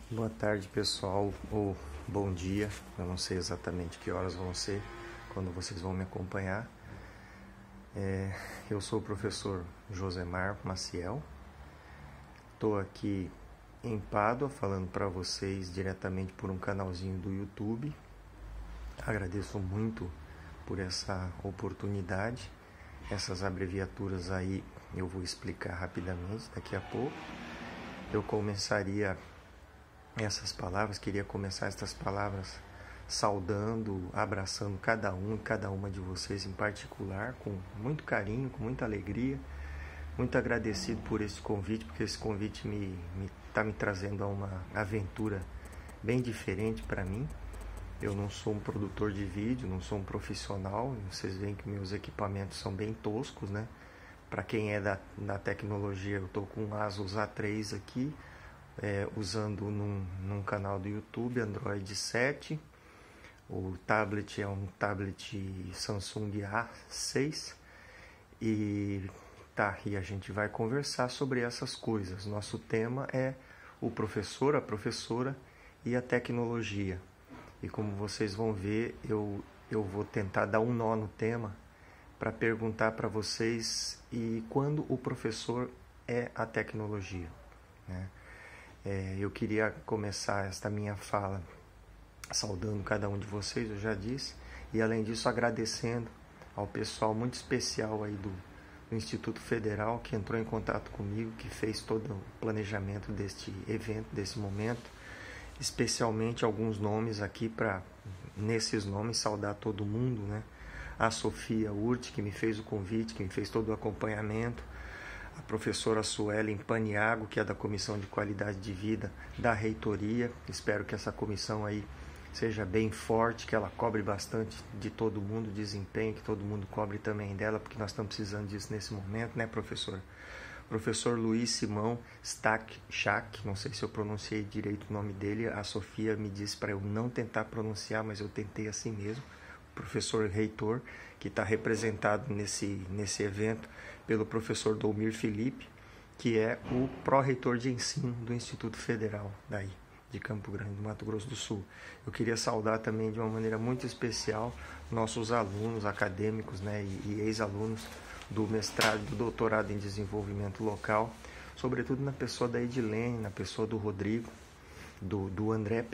Boa tarde, pessoal, ou bom dia. Eu não sei exatamente que horas vão ser quando vocês vão me acompanhar. Eu sou o professor Josemar Maciel. Estou aqui em Pádua falando para vocês diretamente por um canalzinho do YouTube. Agradeço muito por essa oportunidade. Essas abreviaturas aí eu vou explicar rapidamente daqui a pouco. Eu queria começar essas palavras saudando, abraçando cada um e cada uma de vocês em particular, com muito carinho, com muita alegria, muito agradecido por esse convite, porque esse convite está me trazendo a uma aventura bem diferente para mim. Eu não sou um produtor de vídeo, não sou um profissional, vocês veem que meus equipamentos são bem toscos, né? Para quem é da tecnologia, eu estou com um Asus A3 aqui, usando num canal do YouTube, Android 7. O tablet é um tablet Samsung A6 e a gente vai conversar sobre essas coisas. Nosso tema é o professor, a professora e a tecnologia. E como vocês vão ver, eu vou tentar dar um nó no tema para perguntar para vocês e quando o professor é a tecnologia, né? Eu queria começar esta minha fala saudando cada um de vocês, eu já disse, e além disso agradecendo ao pessoal muito especial aí do Instituto Federal que entrou em contato comigo, que fez todo o planejamento deste evento, desse momento, especialmente alguns nomes aqui para, nesses nomes, saudar todo mundo, né? A Sofia Urti, que me fez o convite, que me fez todo o acompanhamento, a professora Suelen Paniago, que é da Comissão de Qualidade de Vida da Reitoria. Espero que essa comissão aí seja bem forte, que ela cobre bastante de todo mundo, desempenho, que todo mundo cobre também dela, porque nós estamos precisando disso nesse momento, né, professor? Professor Luiz Simão Stachak, não sei se eu pronunciei direito o nome dele, a Sofia me disse para eu não tentar pronunciar, mas eu tentei assim mesmo. Professor reitor, que está representado nesse evento pelo professor Dolmir Felipe, que é o pró-reitor de ensino do Instituto Federal daí, de Campo Grande, do Mato Grosso do Sul. Eu queria saudar também de uma maneira muito especial nossos alunos acadêmicos, né, e ex-alunos do mestrado e do doutorado em desenvolvimento local, sobretudo na pessoa da Edilene, na pessoa do Rodrigo, do André,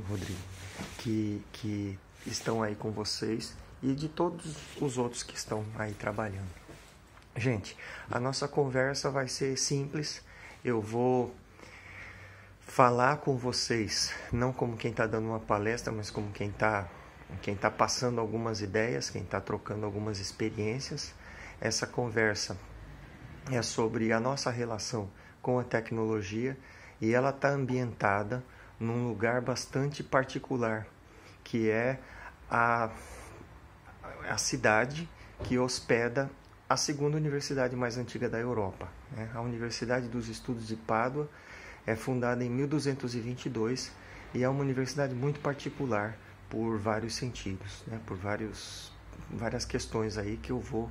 Rodrigo, que estão aí com vocês e de todos os outros que estão aí trabalhando. Gente, a nossa conversa vai ser simples. Eu vou falar com vocês, não como quem está dando uma palestra, mas como quem tá passando algumas ideias, quem está trocando algumas experiências. Essa conversa é sobre a nossa relação com a tecnologia e ela está ambientada num lugar bastante particular, que é a cidade que hospeda a segunda universidade mais antiga da Europa, né? A Universidade dos Estudos de Pádua é fundada em 1222 e é uma universidade muito particular por vários sentidos, né? Por várias questões aí que eu vou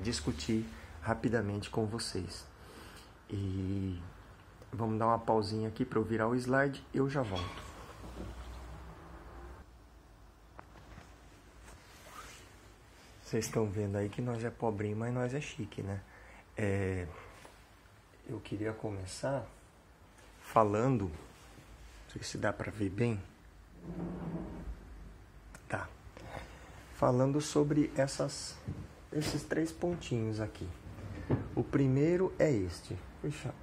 discutir rapidamente com vocês. E vamos dar uma pausinha aqui para eu virar o slide, eu já volto. Vocês estão vendo aí que nós é pobrinho, mas nós é chique, né? Eu queria começar falando, não sei se dá para ver bem. Tá. Falando sobre esses 3 pontinhos aqui. O primeiro é este. Puxa,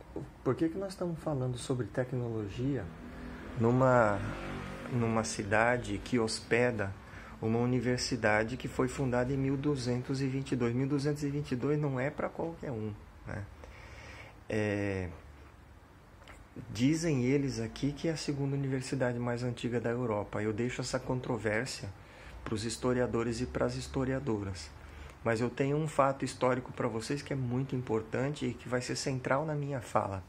por que nós estamos falando sobre tecnologia numa cidade que hospeda uma universidade que foi fundada em 1222. 1222 não é para qualquer um, né? Dizem eles aqui que é a segunda universidade mais antiga da Europa. Eu deixo essa controvérsia para os historiadores e para as historiadoras. Mas eu tenho um fato histórico para vocês que é muito importante e que vai ser central na minha fala.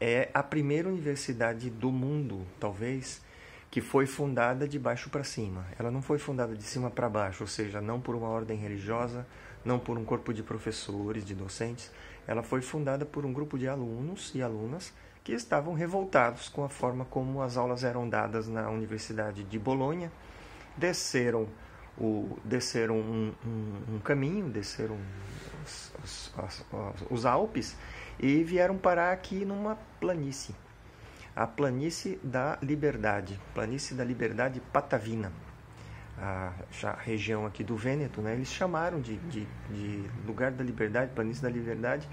É a primeira universidade do mundo, talvez, que foi fundada de baixo para cima. Ela não foi fundada de cima para baixo, ou seja, não por uma ordem religiosa, não por um corpo de professores, de docentes. Ela foi fundada por um grupo de alunos e alunas que estavam revoltados com a forma como as aulas eram dadas na Universidade de Bolonha. Desceram um caminho, desceram os Alpes e vieram parar aqui numa planície, a Planície da Liberdade Patavina, a região aqui do Vêneto, né? Eles chamaram de lugar da liberdade, Planície da Liberdade,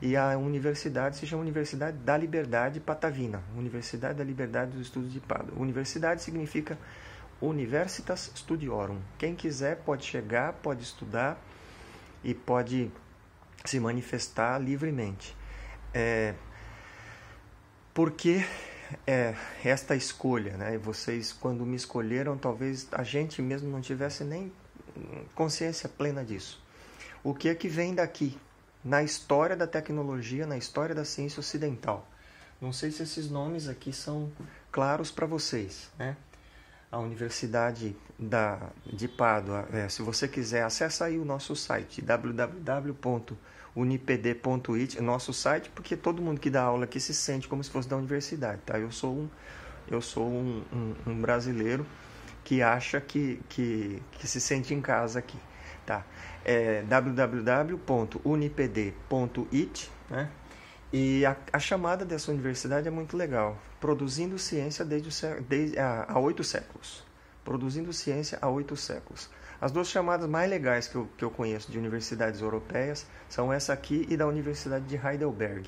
e a universidade se chama Universidade da Liberdade Patavina, Universidade da Liberdade dos Estudos de Pádua. Universidade significa Universitas Studiorum. Quem quiser pode chegar, pode estudar e pode se manifestar livremente. Por que esta escolha, né? Vocês, quando me escolheram, talvez a gente mesmo não tivesse nem consciência plena disso. O que é que vem daqui? Na história da tecnologia, na história da ciência ocidental. Não sei se esses nomes aqui são claros para vocês, né? A Universidade de Pádua, se você quiser, acessa aí o nosso site, www.unipd.it, nosso site, porque todo mundo que dá aula aqui se sente como se fosse da universidade, tá? Eu sou um brasileiro que acha que se sente em casa aqui, tá? www.unipd.it, né? E a chamada dessa universidade é muito legal. Produzindo ciência há 8 séculos. Produzindo ciência há 8 séculos. As duas chamadas mais legais que eu conheço de universidades europeias são essa aqui e da Universidade de Heidelberg.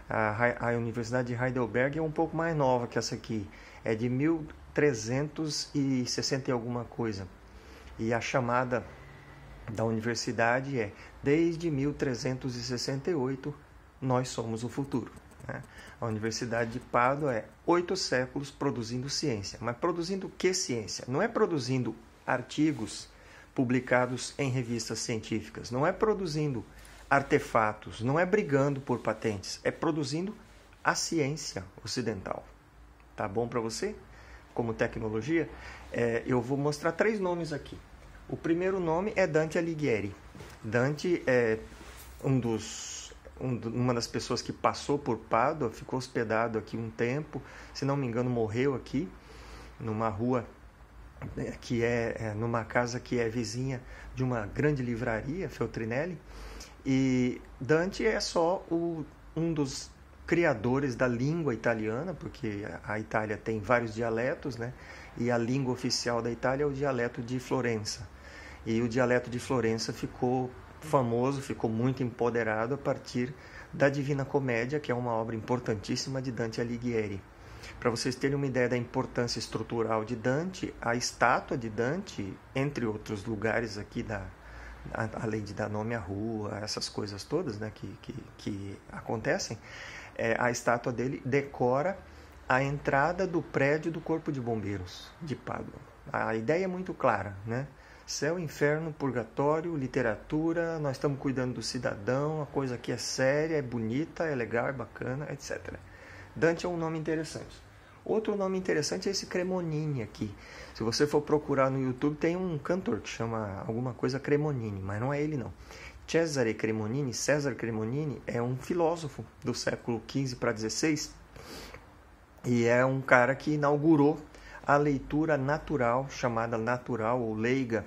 A Universidade de Heidelberg é um pouco mais nova que essa aqui. É de 1360 e alguma coisa. E a chamada da universidade é: desde 1368, nós somos o futuro. Né? A Universidade de Pádua é 8 séculos produzindo ciência. Mas produzindo que ciência? Não é produzindo artigos publicados em revistas científicas, não é produzindo artefatos, não é brigando por patentes, é produzindo a ciência ocidental. Tá bom para você? Como tecnologia? Eu vou mostrar 3 nomes aqui. O primeiro nome é Dante Alighieri. Dante é uma das pessoas que passou por Pádua, ficou hospedado aqui um tempo, se não me engano morreu aqui, numa rua numa casa que é vizinha de uma grande livraria, Feltrinelli. E Dante é só um dos criadores da língua italiana, porque a Itália tem vários dialetos, né? E a língua oficial da Itália é o dialeto de Florença. E o dialeto de Florença ficou famoso, ficou muito empoderado a partir da Divina Comédia, que é uma obra importantíssima de Dante Alighieri. Para vocês terem uma ideia da importância estrutural de Dante, a estátua de Dante, entre outros lugares aqui, além de dar nome à rua, essas coisas todas, né, que acontecem, a estátua dele decora a entrada do prédio do Corpo de Bombeiros de Pádua. A ideia é muito clara, né? Céu, inferno, purgatório, literatura, nós estamos cuidando do cidadão, a coisa aqui é séria, é bonita, é legal, é bacana, etc. Dante é um nome interessante. Outro nome interessante é esse Cremonini aqui. Se você for procurar no YouTube, tem um cantor que chama alguma coisa Cremonini, mas não é ele não. Cesare Cremonini, César Cremonini, é um filósofo do século XV para XVI e é um cara que inaugurou a leitura natural, chamada natural ou leiga,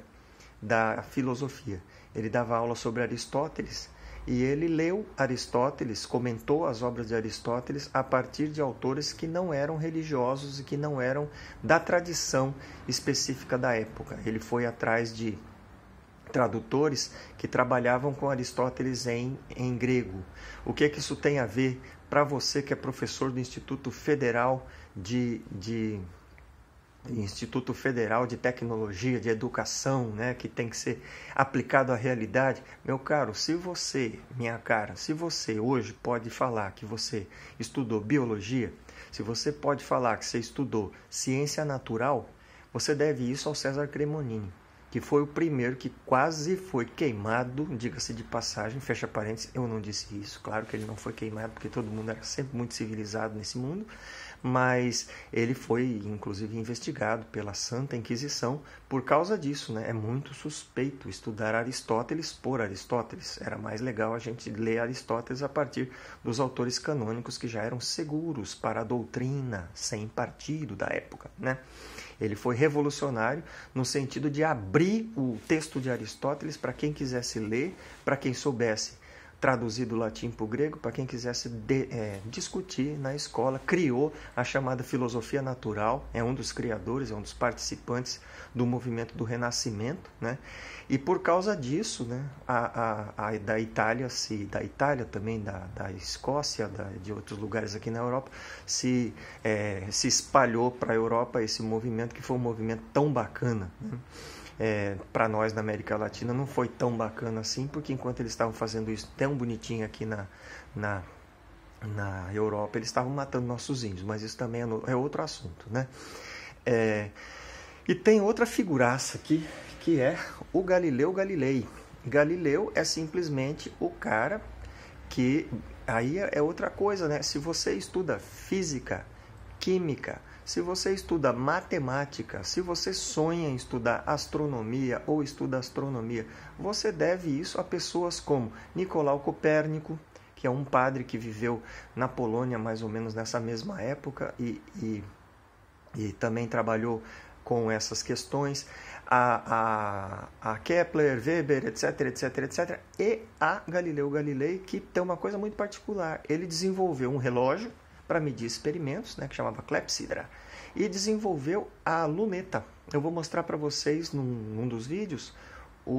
da filosofia. Ele dava aula sobre Aristóteles e ele leu Aristóteles, comentou as obras de Aristóteles a partir de autores que não eram religiosos e que não eram da tradição específica da época. Ele foi atrás de tradutores que trabalhavam com Aristóteles em grego. O que é que isso tem a ver para você que é professor do Instituto Federal Instituto Federal de Tecnologia, de Educação, né, que tem que ser aplicado à realidade? Meu caro, se você hoje pode falar que você estudou biologia, se você pode falar que você estudou ciência natural, você deve isso ao César Cremonini, que foi o primeiro que quase foi queimado, diga-se de passagem, fecha parênteses, eu não disse isso, claro que ele não foi queimado, porque todo mundo era sempre muito civilizado nesse mundo, mas ele foi inclusive investigado pela Santa Inquisição por causa disso, né? É muito suspeito estudar Aristóteles por Aristóteles. Era mais legal a gente ler Aristóteles a partir dos autores canônicos que já eram seguros para a doutrina sem partido da época, né? Ele foi revolucionário no sentido de abrir o texto de Aristóteles para quem quisesse ler, para quem soubesse traduzir do latim para o grego, para quem quisesse discutir na escola. Criou a chamada filosofia natural, é um dos criadores, é um dos participantes do movimento do Renascimento, né? E por causa disso, né, da Itália também, da Escócia, de outros lugares aqui na Europa, se espalhou para a Europa esse movimento, que foi um movimento tão bacana, né? Para nós na América Latina não foi tão bacana assim, porque enquanto eles estavam fazendo isso tão bonitinho aqui na Europa, eles estavam matando nossos índios, mas isso também é outro assunto, né? E tem outra figuraça aqui, que é o Galileu Galilei. Galileu é simplesmente o cara que... Aí é outra coisa, né? Se você estuda física, química, se você estuda matemática, se você sonha em estudar astronomia ou estuda astronomia, você deve isso a pessoas como Nicolau Copérnico, que é um padre que viveu na Polônia mais ou menos nessa mesma época e também trabalhou com essas questões, a Kepler, Weber, etc, etc, etc, e a Galileu Galilei, que tem uma coisa muito particular. Ele desenvolveu um relógio para medir experimentos, né, que chamava clepsidra, e desenvolveu a luneta. Eu vou mostrar para vocês num dos vídeos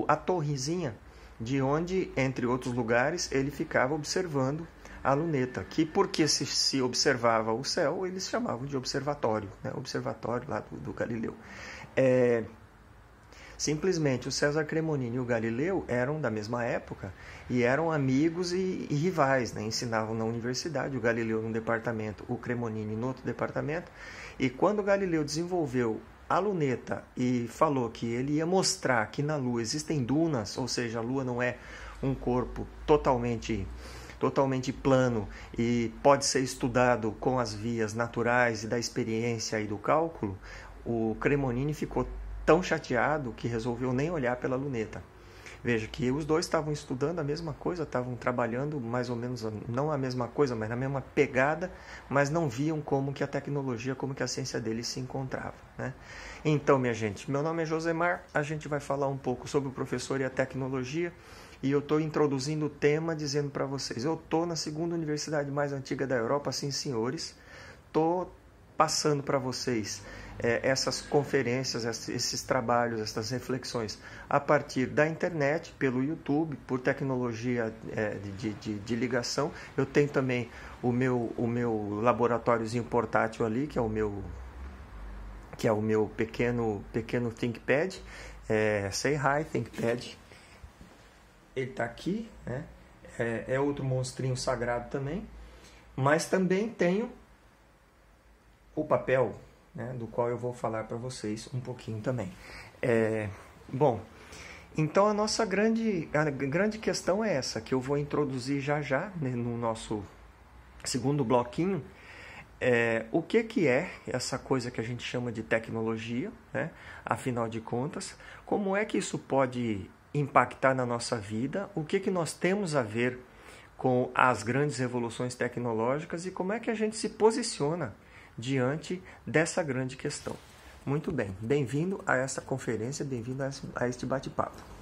a torrezinha de onde, entre outros lugares, ele ficava observando a luneta, que porque se observava o céu, eles chamavam de observatório, né? Observatório lá do Galileu. Simplesmente o César Cremonini e o Galileu eram da mesma época e eram amigos e rivais, né? Ensinavam na universidade, o Galileu num departamento, o Cremonini no outro departamento. E quando o Galileu desenvolveu a luneta e falou que ele ia mostrar que na Lua existem dunas, ou seja, a Lua não é um corpo totalmente plano e pode ser estudado com as vias naturais e da experiência e do cálculo, o Cremonini ficou tão chateado que resolveu nem olhar pela luneta. Veja que os dois estavam estudando a mesma coisa, estavam trabalhando mais ou menos, não a mesma coisa, mas na mesma pegada, mas não viam como que a tecnologia, como que a ciência deles se encontrava, né? Então, minha gente, meu nome é Josemar, a gente vai falar um pouco sobre o professor e a tecnologia, e eu estou introduzindo o tema dizendo para vocês, eu estou na segunda universidade mais antiga da Europa, sim senhores, estou passando para vocês essas conferências, esses trabalhos, essas reflexões a partir da internet, pelo YouTube, por tecnologia de ligação. Eu tenho também o meu laboratóriozinho portátil ali, que é o meu pequeno ThinkPad, Say Hi ThinkPad. Ele está aqui, né? É outro monstrinho sagrado também, mas também tenho o papel, né, do qual eu vou falar para vocês um pouquinho também. Bom, então a nossa grande questão é essa, que eu vou introduzir já, né, no nosso segundo bloquinho, o que é essa coisa que a gente chama de tecnologia, né? Afinal de contas, como é que isso pode impactar na nossa vida, o que nós temos a ver com as grandes revoluções tecnológicas e como é que a gente se posiciona diante dessa grande questão. Muito bem, bem-vindo a essa conferência, bem-vindo a este bate-papo.